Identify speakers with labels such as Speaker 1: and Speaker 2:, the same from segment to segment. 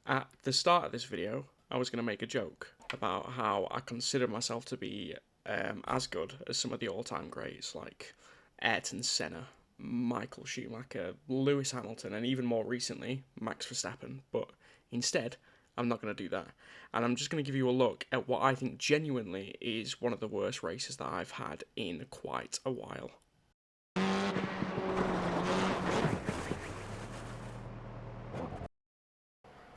Speaker 1: At the start of this video, I was going to make a joke about how I consider myself to be as good as some of the all-time greats like Ayrton Senna, Michael Schumacher, Lewis Hamilton, and even more recently, Max Verstappen. But instead, I'm not going to do that. And I'm just going to give you a look at what I think genuinely is one of the worst races that I've had in quite a while.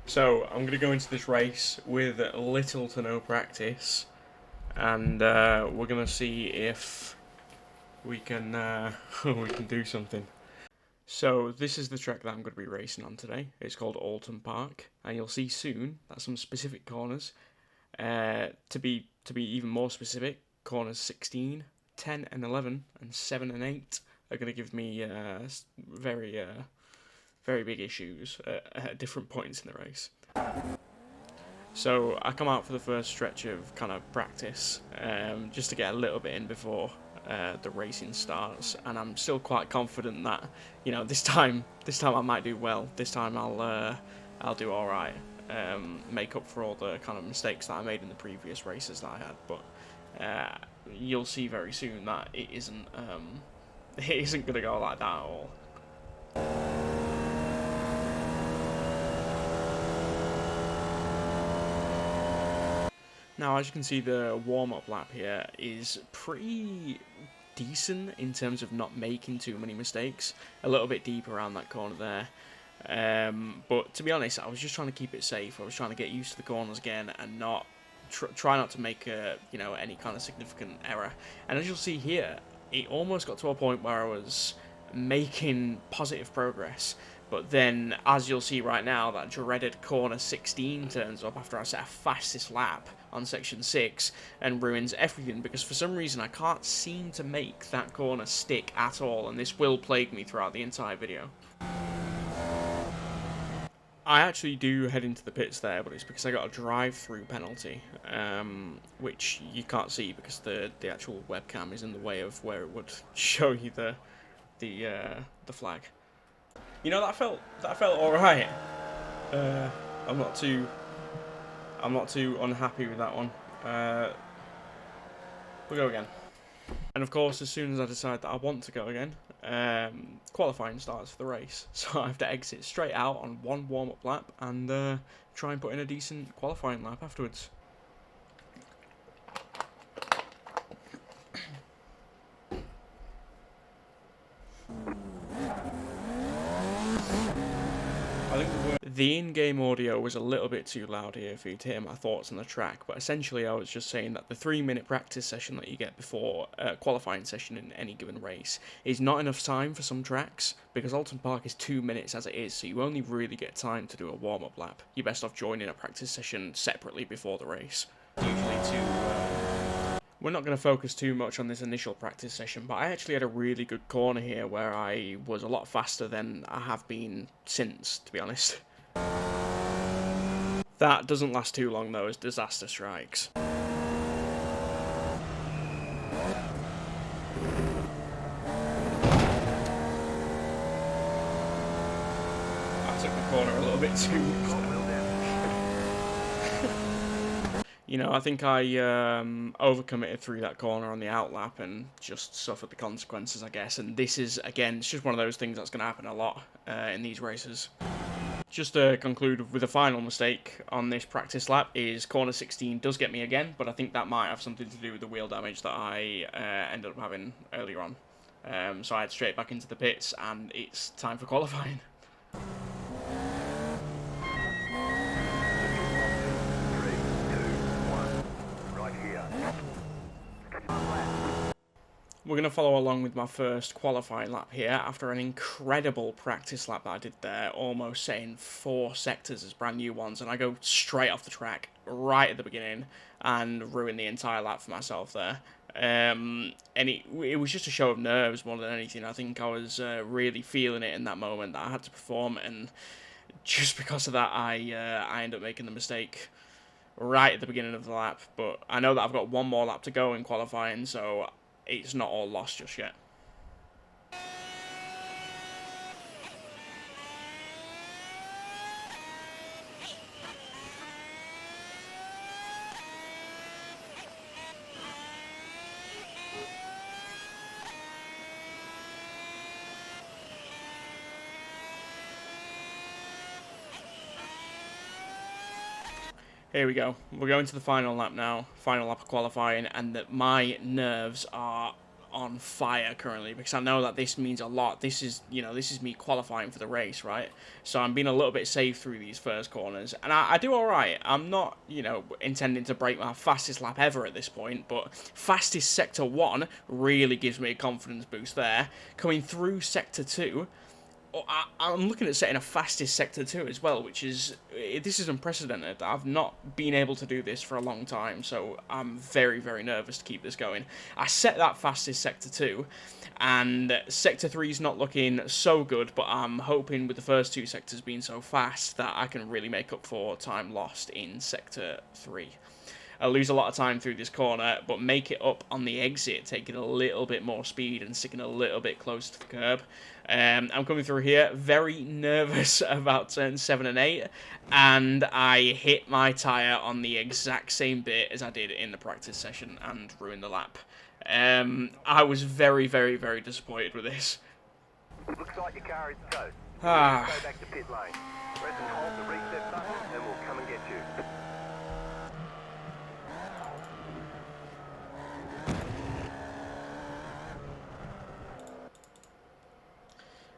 Speaker 1: So, I'm going to go into this race with little to no practice, and we're going to see if we can we can do something. So, this is the track that I'm going to be racing on today. It's called Oulton Park, and you'll see soon that some specific corners, to be even more specific, corners 16, 10 and 11, and 7 and 8 are going to give me very big issues at different points in the race. So I come out for the first stretch of kind of practice, just to get a little bit in before the racing starts, and I'm still quite confident that, you know, this time I might do well. This time I'll do all right, make up for all the kind of mistakes that I made in the previous races that I had. But you'll see very soon that it isn't going to go like that at all. Now, as you can see, the warm-up lap here is pretty decent in terms of not making too many mistakes. A little bit deep around that corner there. But to be honest, I was just trying to keep it safe. I was trying to get used to the corners again and not try not to make any kind of significant error. And as you'll see here, it almost got to a point where I was making positive progress. But then, as you'll see right now, that dreaded corner 16 turns up after I set a fastest lap on section 6 and ruins everything, because for some reason I can't seem to make that corner stick at all, and this will plague me throughout the entire video. I actually do head into the pits there, but it's because I got a drive-through penalty, which you can't see because the actual webcam is in the way of where it would show you the flag. You know, that felt all right. I'm not too unhappy with that one. We'll go again. And of course, as soon as I decide that I want to go again, qualifying starts for the race. So I have to exit straight out on one warm-up lap and try and put in a decent qualifying lap afterwards. The in-game audio was a little bit too loud here for you to hear my thoughts on the track, but essentially I was just saying that the 3-minute practice session that you get before a qualifying session in any given race is not enough time for some tracks, because Oulton Park is 2 minutes as it is, so you only really get time to do a warm-up lap. You're best off joining a practice session separately before the race. We're not going to focus too much on this initial practice session, but I actually had a really good corner here where I was a lot faster than I have been since, to be honest. That doesn't last too long though as disaster strikes. I took the corner a little bit too much. You know, I think I overcommitted through that corner on the outlap and just suffered the consequences, I guess. And this is, again, it's just one of those things that's going to happen a lot in these races. Just to conclude with a final mistake on this practice lap is corner 16 does get me again, but I think that might have something to do with the wheel damage that I ended up having earlier on. So I head straight back into the pits and it's time for qualifying. We're going to follow along with my first qualifying lap here after an incredible practice lap that I did there, almost setting 4 sectors as brand new ones, and I go straight off the track right at the beginning and ruin the entire lap for myself there. And it was just a show of nerves more than anything. I think I was really feeling it in that moment that I had to perform, and just because of that I ended up making the mistake right at the beginning of the lap. But I know that I've got one more lap to go in qualifying, so it's not all lost just yet. Here we go. We're going to the final lap now. Final lap of qualifying, and that my nerves are on fire currently because I know that this means a lot. This is, you know, this is me qualifying for the race, right? So I'm being a little bit safe through these first corners, and I do all right. I'm not, you know, intending to break my fastest lap ever at this point, but fastest sector 1 really gives me a confidence boost there. Coming through sector 2, I'm looking at setting a fastest sector 2 as well, which is, this is unprecedented. I've not been able to do this for a long time, so I'm very, very nervous to keep this going. I set that fastest sector 2, and sector 3 is not looking so good, but I'm hoping with the first 2 sectors being so fast that I can really make up for time lost in sector 3. I'll lose a lot of time through this corner, but make it up on the exit, taking a little bit more speed and sticking a little bit closer to the curb. I'm coming through here, very nervous about turns 7 and 8, and I hit my tyre on the exact same bit as I did in the practice session and ruined the lap. I was very, very, very disappointed with this.
Speaker 2: Looks like your car is toast. Go back to pit lane. Press and hold the reset button and we'll come and get you.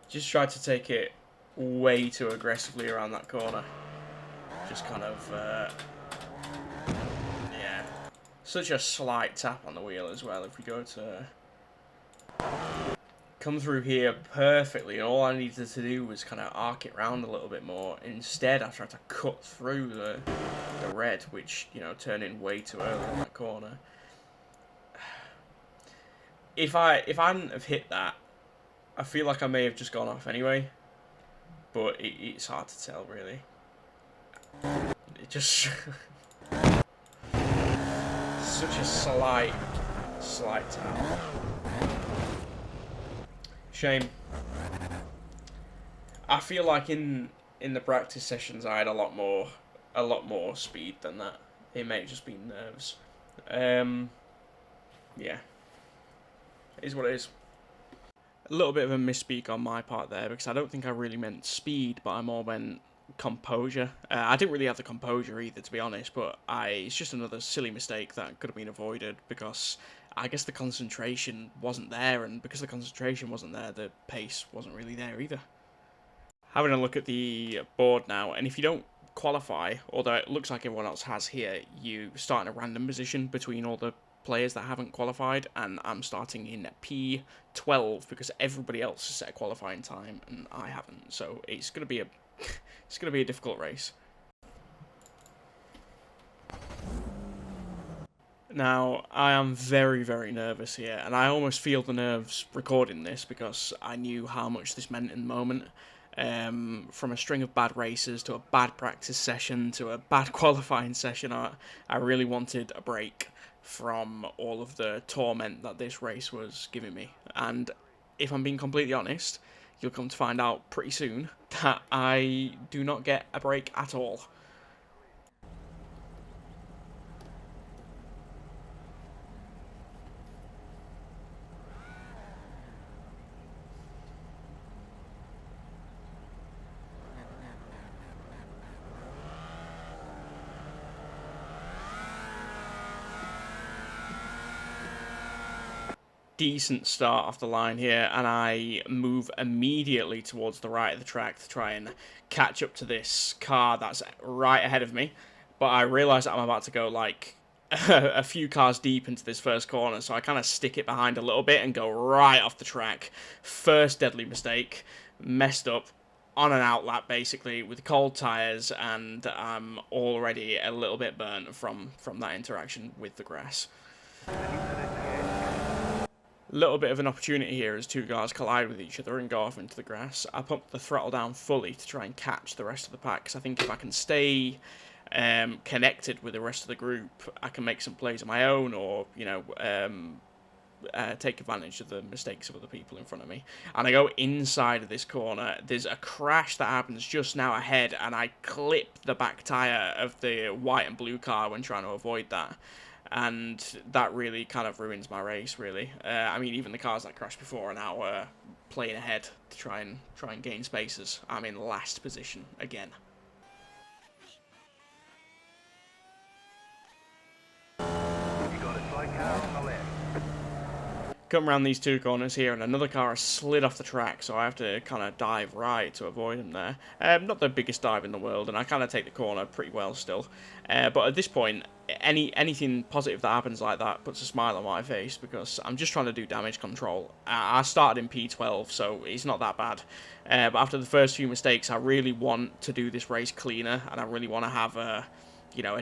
Speaker 1: Just tried to take it way too aggressively around that corner. Just kind of, yeah. Such a slight tap on the wheel as well. If we go to come through here perfectly, all I needed to do was kind of arc it round a little bit more. Instead, I tried to cut through the red, which, you know, turned in way too early in that corner. If I hadn't have hit that, I feel like I may have just gone off anyway, but it's hard to tell, really. It just such a slight tap. Shame. I feel like in the practice sessions I had a lot more speed than that. It may have just been nerves. Yeah, it is what it is. A little bit of a misspeak on my part there, because I don't think I really meant speed, but I more meant composure. I didn't really have the composure either, to be honest, but it's just another silly mistake that could have been avoided, because I guess the concentration wasn't there, and because the concentration wasn't there, the pace wasn't really there either. Having a look at the board now, and if you don't qualify, although it looks like everyone else has here, you start in a random position between all the players that haven't qualified, and I'm starting in P12 because everybody else has set a qualifying time and I haven't, so it's gonna be a difficult race. Now, I am very, very nervous here, and I almost feel the nerves recording this because I knew how much this meant in the moment. From a string of bad races to a bad practice session to a bad qualifying session, I really wanted a break from all of the torment that this race was giving me. And if I'm being completely honest, you'll come to find out pretty soon that I do not get a break at all. Decent start off the line here, and I move immediately towards the right of the track to try and catch up to this car that's right ahead of me, but I realise that I'm about to go like a few cars deep into this first corner, so I kind of stick it behind a little bit and go right off the track. First deadly mistake, messed up on an outlap basically with cold tyres, and I'm already a little bit burnt from that interaction with the grass. Little bit of an opportunity here as two cars collide with each other and go off into the grass. I pump the throttle down fully to try and catch the rest of the pack, because I think if I can stay connected with the rest of the group, I can make some plays of my own, or, you know, take advantage of the mistakes of other people in front of me. And I go inside of this corner. There's a crash that happens just now ahead, and I clip the back tyre of the white and blue car when trying to avoid that. And that really kind of ruins my race, really. I mean, even the cars that crashed before are now playing ahead to try and gain spaces. I'm in last position again. come around these two corners here, and another car has slid off the track, so I have to kind of dive right to avoid him there. Not the biggest dive in the world, and I kind of take the corner pretty well still. But at this point, anything positive that happens like that puts a smile on my face, because I'm just trying to do damage control. I started in P12, so it's not that bad. But after the first few mistakes, I really want to do this race cleaner, and I really want to have a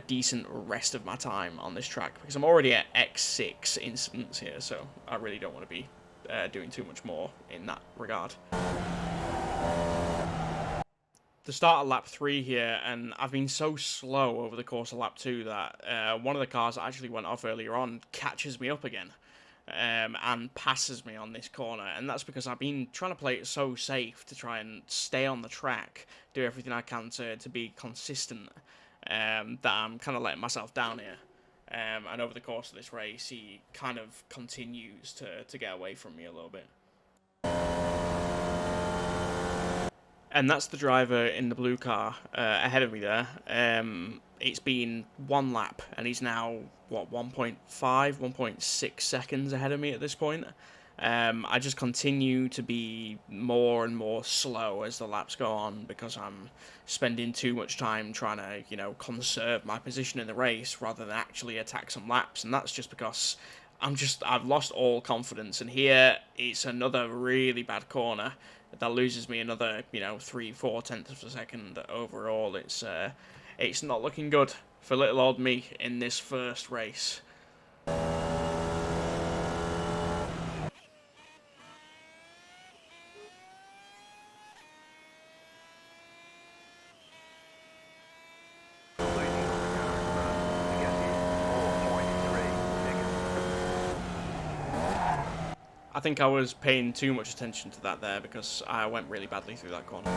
Speaker 1: decent rest of my time on this track, because I'm already at X6 incidents here, so I really don't want to be doing too much more in that regard. The start of lap 3 here, and I've been so slow over the course of lap 2 that one of the cars that actually went off earlier on catches me up again. And passes me on this corner, and that's because I've been trying to play it so safe to try and stay on the track, do everything I can to be consistent, that I'm kind of letting myself down here. And over the course of this race, he kind of continues to get away from me a little bit. And that's the driver in the blue car ahead of me there. It's been one lap, and he's now, what, 1.5, 1.6 seconds ahead of me at this point. I just continue to be more and more slow as the laps go on, because I'm spending too much time trying to, conserve my position in the race rather than actually attack some laps. And that's just because I've lost all confidence. And here, it's another really bad corner that loses me another, 3-4 tenths of a second overall. It's not looking good for little old me in this first race. I think I was paying too much attention to that there, because I went really badly through that corner.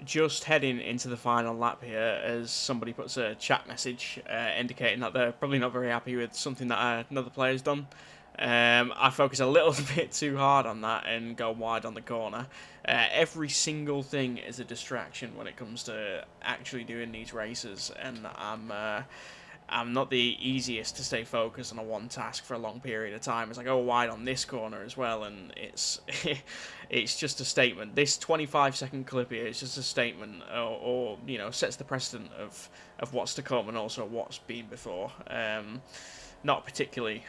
Speaker 1: Just heading into the final lap here, as somebody puts a chat message indicating that they're probably not very happy with something that another player's done. I focus a little bit too hard on that and go wide on the corner. Every single thing is a distraction when it comes to actually doing these races, and I'm not the easiest to stay focused on a one task for a long period of time, as I go wide on this corner as well, and it's it's just a statement. This 25-second clip here is just a statement, or sets the precedent of what's to come, and also what's been before. Not particularly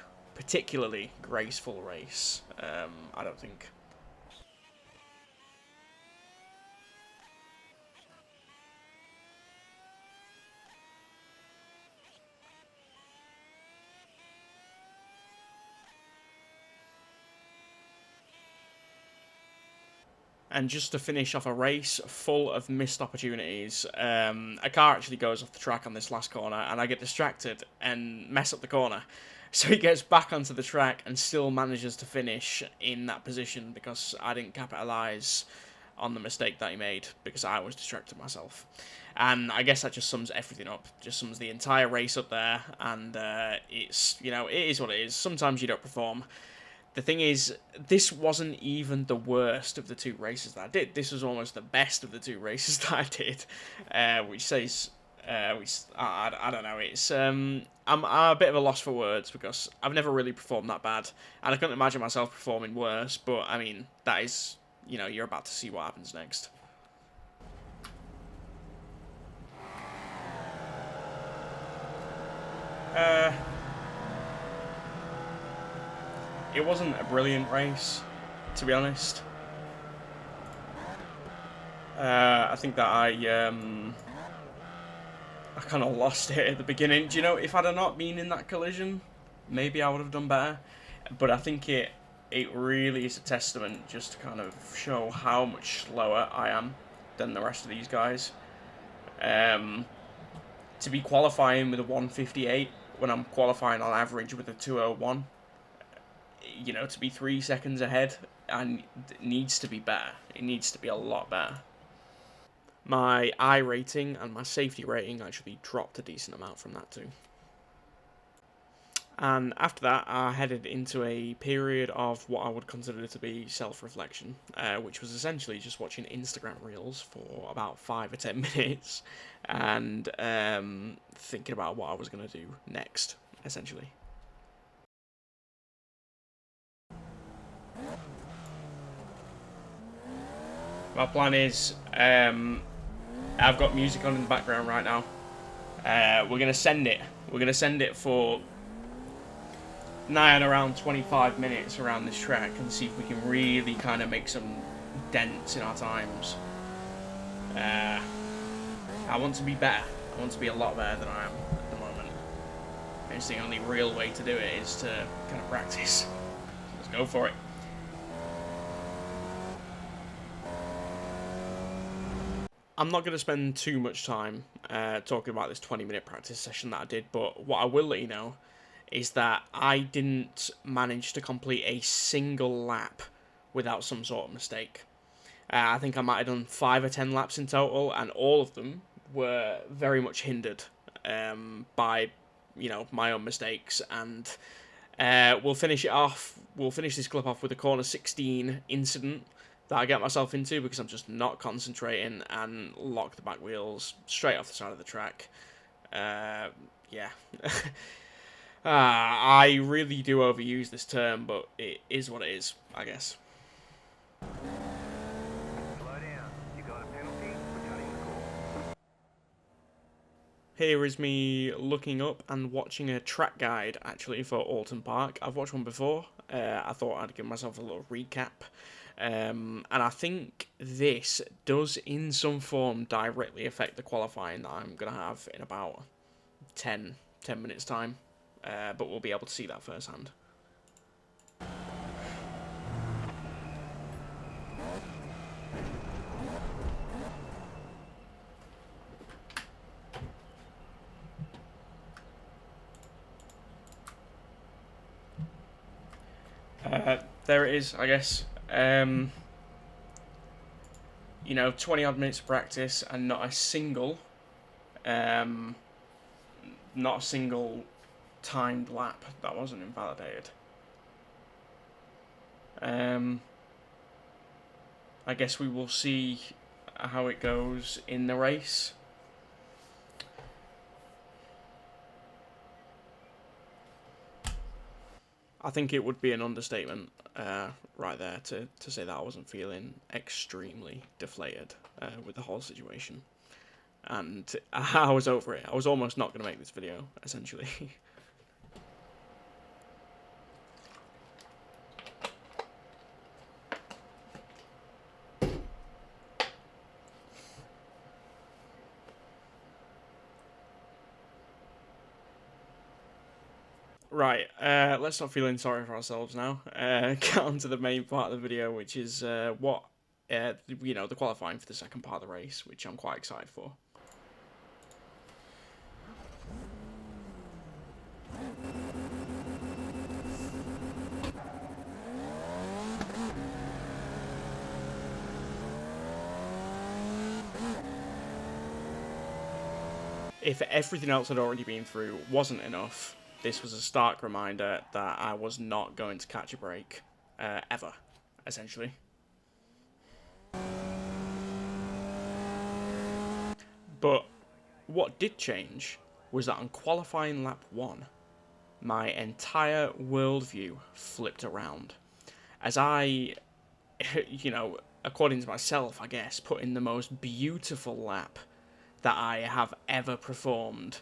Speaker 1: graceful race, I don't think. And just to finish off a race full of missed opportunities, a car actually goes off the track on this last corner, and I get distracted and mess up the corner. So he gets back onto the track and still manages to finish in that position, because I didn't capitalise on the mistake that he made, because I was distracted myself. And I guess that just sums everything up, just sums the entire race up there, and it is what it is. Sometimes you don't perform. The thing is, this wasn't even the worst of the two races that I did. This was almost the best of the two races that I did, which says, I don't know. It's I'm a bit of a loss for words, because I've never really performed that bad, and I couldn't imagine myself performing worse. But I mean, that is, you're about to see what happens next. It wasn't a brilliant race, to be honest. I think that I kind of lost it at the beginning. Do you know, if I'd have not been in that collision, maybe I would have done better. But I think it really is a testament just to kind of show how much slower I am than the rest of these guys. To be qualifying with a 158 when I'm qualifying on average with a 201, to be 3 seconds ahead, and it needs to be better. It needs to be a lot better. My I rating and my safety rating actually dropped a decent amount from that too. And after that, I headed into a period of what I would consider to be self-reflection, which was essentially just watching Instagram reels for about 5 or 10 minutes and thinking about what I was going to do next, essentially. My plan is, I've got music on in the background right now. We're going to send it. We're going to send it for around 25 minutes around this track and see if we can really kind of make some dents in our times. I want to be better. I want to be a lot better than I am at the moment. And it's the only real way to do it is to kind of practice. So let's go for it. I'm not going to spend too much time talking about this 20-minute practice session that I did, but what I will let you know is that I didn't manage to complete a single lap without some sort of mistake. I think I might have done 5 or 10 laps in total, and all of them were very much hindered by, you know, my own mistakes. And we'll finish it off. We'll finish this clip off with a corner 16 incident that I get myself into because I'm just not concentrating and lock the back wheels straight off the side of the track. Yeah. I really do overuse this term, but it is what it is, I guess.
Speaker 2: Slow down. You got a penalty for cutting the call.
Speaker 1: Here is me looking up and watching a track guide, actually, for Oulton Park. I've watched one before. I thought I'd give myself a little recap. And I think this does, in some form, directly affect the qualifying that I'm going to have in about 10 minutes' time. But we'll be able to see that firsthand. There it is, I guess. You know, 20 odd minutes of practice and not a single timed lap that wasn't invalidated. I guess we will see how it goes in the race. I think it would be an understatement right there to say that I wasn't feeling extremely deflated with the whole situation. And I was over it. I was almost not going to make this video, essentially. Right, let's stop feeling sorry for ourselves now. Get on to the main part of the video, which is you know, the qualifying for the second part of the race, which I'm quite excited for. If everything else I'd already been through wasn't enough, this was a stark reminder that I was not going to catch a break, ever, essentially. But what did change was that on qualifying lap 1, my entire worldview flipped around. As I, you know, according to myself, I guess, put in the most beautiful lap that I have ever performed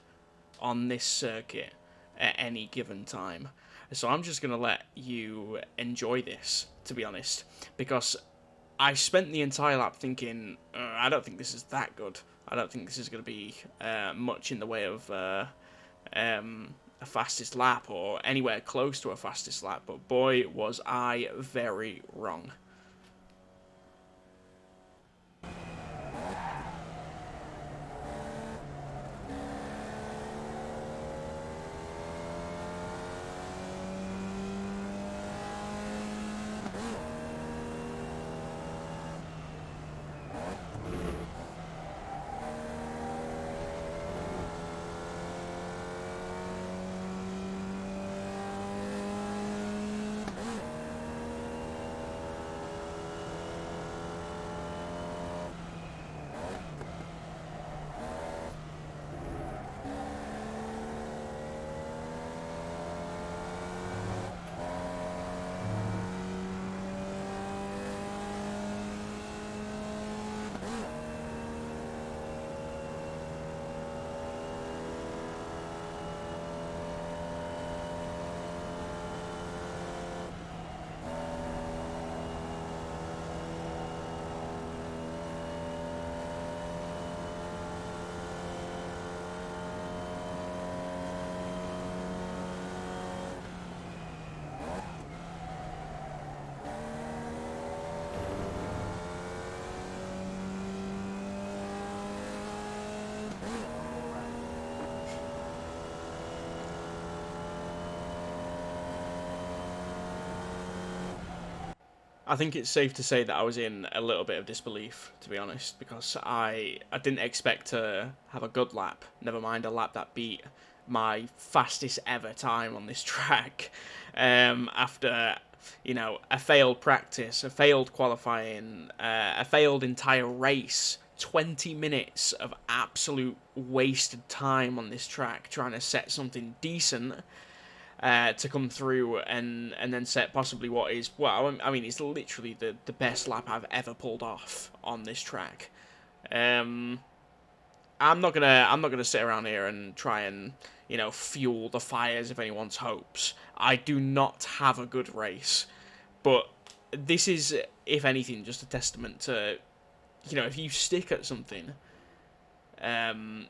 Speaker 1: on this circuit at any given time. So I'm just going to let you enjoy this, to be honest, because I spent the entire lap thinking, I don't think this is that good. I don't think this is going to be much in the way of a fastest lap or anywhere close to a fastest lap, but boy, was I very wrong. I think it's safe to say that I was in a little bit of disbelief, to be honest, because I didn't expect to have a good lap, never mind a lap that beat my fastest ever time on this track, after, you know, a failed practice, a failed qualifying, a failed entire race, 20 minutes of absolute wasted time on this track trying to set something decent, to come through and then set possibly what is, well, I mean, it's literally the best lap I've ever pulled off on this track. I'm not gonna sit around here and try and, you know, fuel the fires of anyone's hopes. I do not have a good race, but this is, if anything, just a testament to, you know, if you stick at something,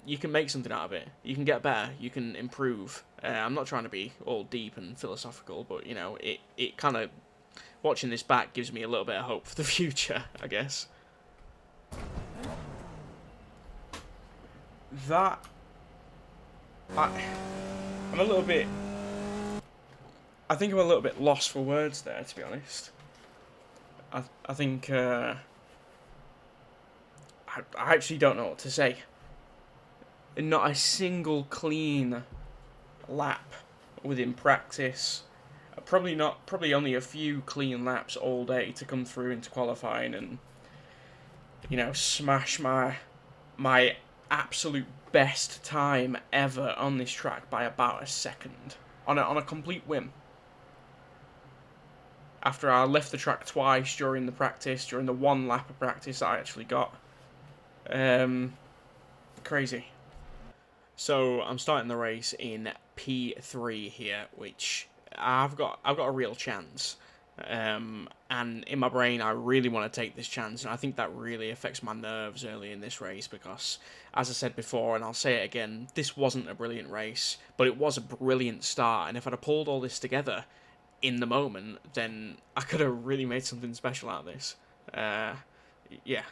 Speaker 1: you can make something out of it. You can get better. You can improve. I'm not trying to be all deep and philosophical, but, you know, it kind of, watching this back gives me a little bit of hope for the future, I guess. I'm a little bit, I think I'm a little bit lost for words there, to be honest. I think, I actually don't know what to say. Not a single clean lap within practice. Probably only a few clean laps all day to come through into qualifying and, you know, smash my absolute best time ever on this track by about a second on a complete whim. After I left the track twice during the one lap of practice that I actually got. Crazy. So I'm starting the race in P3 here, which I've got a real chance. And in my brain, I really want to take this chance, and I think that really affects my nerves early in this race because, as I said before, and I'll say it again, this wasn't a brilliant race, but it was a brilliant start, and if I'd have pulled all this together in the moment, then I could have really made something special out of this. Yeah.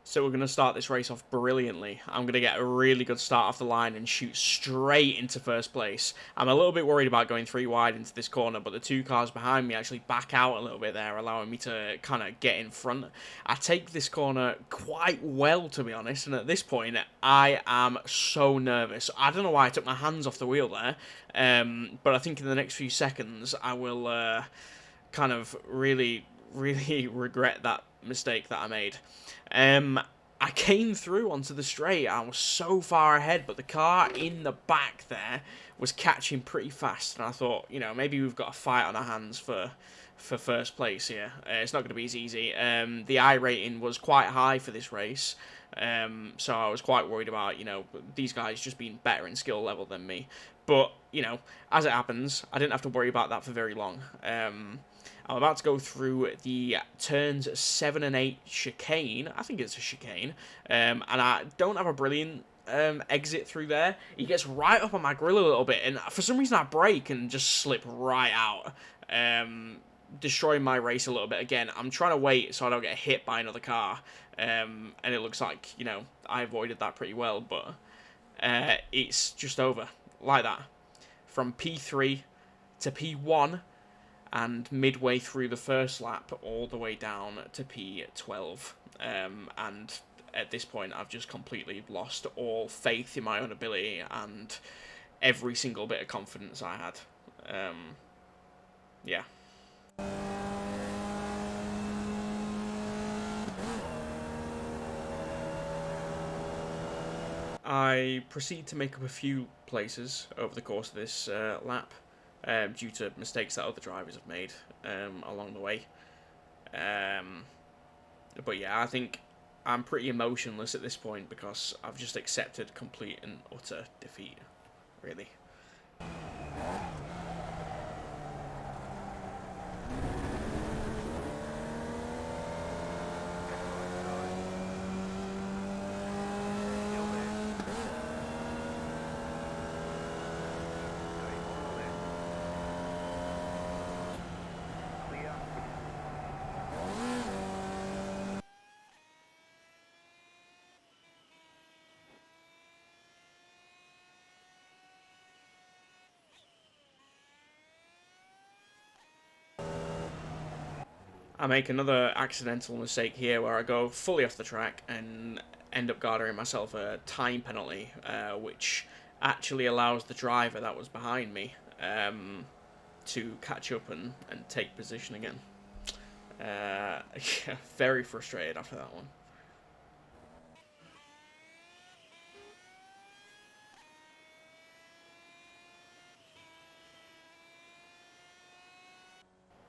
Speaker 1: So we're going to start this race off brilliantly. I'm going to get a really good start off the line and shoot straight into first place. I'm a little bit worried about going 3 wide into this corner, but the 2 cars behind me actually back out a little bit there, allowing me to kind of get in front. I take this corner quite well, to be honest, and at this point, I am so nervous. I don't know why I took my hands off the wheel there, but I think in the next few seconds, I will kind of really regret that mistake that I made. I came through onto the straight. I was so far ahead, but the car in the back there was catching pretty fast, and I thought, you know, maybe we've got a fight on our hands for first place here. It's not going to be as easy. The I rating was quite high for this race, so I was quite worried about, you know, these guys just being better in skill level than me. But, you know, as it happens, I didn't have to worry about that for very long. I'm about to go through the turns 7 and 8 chicane. I think it's a chicane. And I don't have a brilliant exit through there. He gets right up on my grill a little bit, and for some reason I brake and just slip right out, destroying my race a little bit. Again, I'm trying to wait so I don't get hit by another car, and it looks like, you know, I avoided that pretty well, but it's just over like that. From P3 to P1, and midway through the first lap, all the way down to P12. And at this point, I've just completely lost all faith in my own ability and every single bit of confidence I had. Yeah. I proceed to make up a few places over the course of this lap. Due to mistakes that other drivers have made along the way. But yeah, I think I'm pretty emotionless at this point because I've just accepted complete and utter defeat, really. I make another accidental mistake here where I go fully off the track and end up garnering myself a time penalty, which actually allows the driver that was behind me to catch up and take position again. Yeah, very frustrated after that one.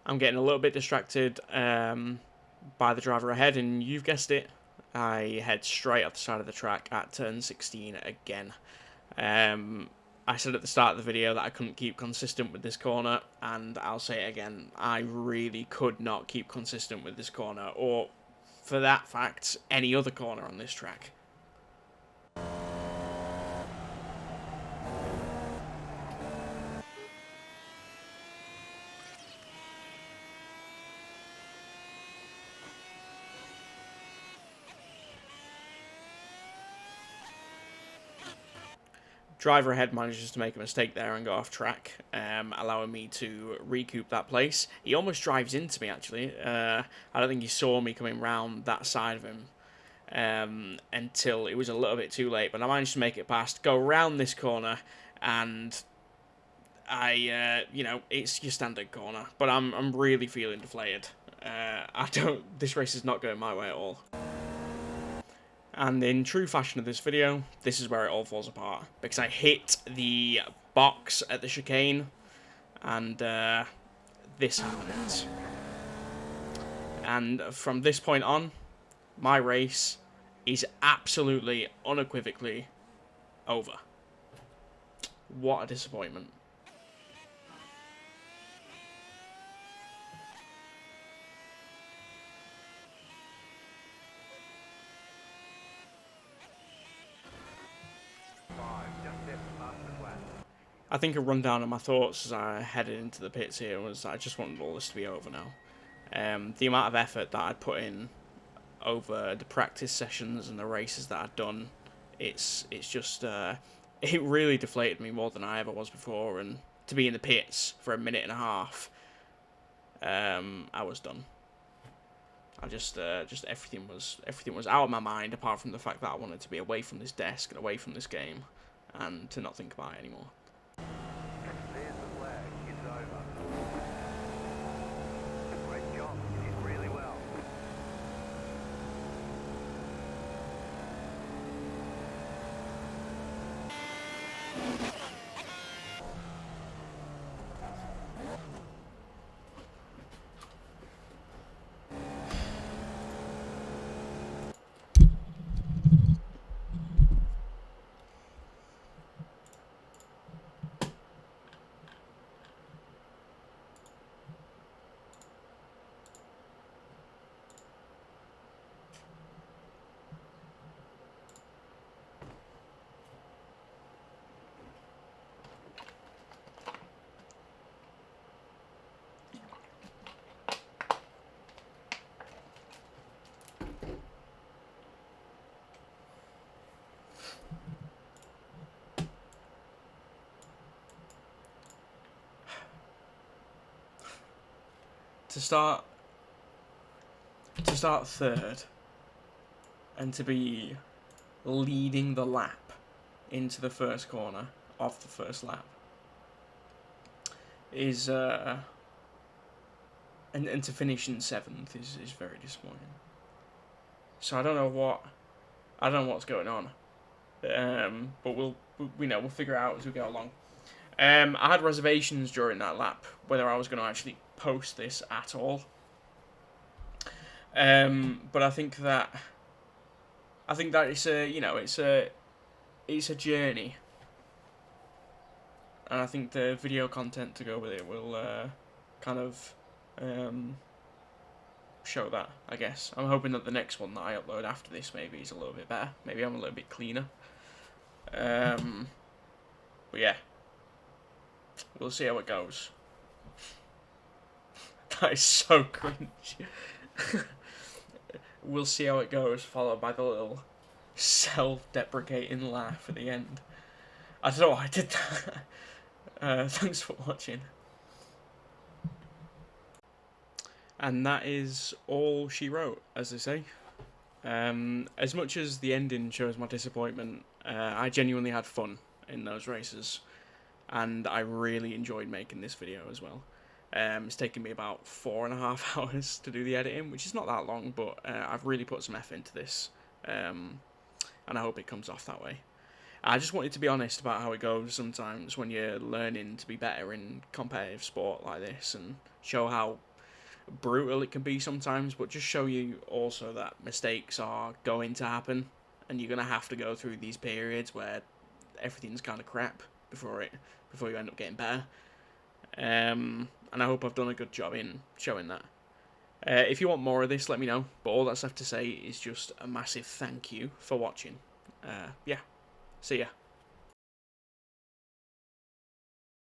Speaker 1: I'm getting a little bit distracted by the driver ahead, and you've guessed it, I head straight up the side of the track at turn 16 again. I said at the start of the video that I couldn't keep consistent with this corner, and I'll say it again, I really could not keep consistent with this corner, or for that fact, any other corner on this track. Driver ahead manages to make a mistake there and go off track, allowing me to recoup that place. He almost drives into me, actually. I don't think he saw me coming round that side of him until it was a little bit too late. But I managed to make it past, go around this corner, and you know, it's your standard corner. But I'm really feeling deflated. This race is not going my way at all. And in true fashion of this video, this is where it all falls apart. Because I hit the box at the chicane, and this happens. And from this point on, my race is absolutely, unequivocally over. What a disappointment. I think a rundown of my thoughts as I headed into the pits here was I just wanted all this to be over now. The amount of effort that I'd put in over the practice sessions and the races that I'd done, it's just it really deflated me more than I ever was before. And to be in the pits for a minute and a half, I was done. I just everything was out of my mind, apart from the fact that I wanted to be away from this desk and away from this game, and to not think about it anymore.
Speaker 2: There's the flag. It's over. Great job. You did really well.
Speaker 1: To start third and to be leading the lap into the first corner of the first lap is and to finish in seventh is very disappointing. So I don't know what's going on, but we'll figure it out as we go along. I had reservations during that lap whether I was going to actually post this at all. But I think that it's a journey, and I think the video content to go with it will kind of show that, I guess. I'm hoping that the next one that I upload after this maybe is a little bit better. Maybe I'm a little bit cleaner. But yeah, we'll see how it goes. That is so cringe. We'll see how it goes, followed by the little self-deprecating laugh at the end. I don't know why I did that. Thanks for watching. And that is all she wrote, as they say. As much as the ending shows my disappointment, I genuinely had fun in those races, and I really enjoyed making this video as well. It's taken me about 4.5 hours to do the editing, which is not that long, but I've really put some effort into this, and I hope it comes off that way. I just wanted to be honest about how it goes sometimes when you're learning to be better in competitive sport like this, and show how brutal it can be sometimes, but just show you also that mistakes are going to happen, and you're going to have to go through these periods where everything's kind of crap before you end up getting better. And I hope I've done a good job in showing that. If you want more of this, let me know, but all that's left to say is just a massive thank you for watching. Yeah, see ya.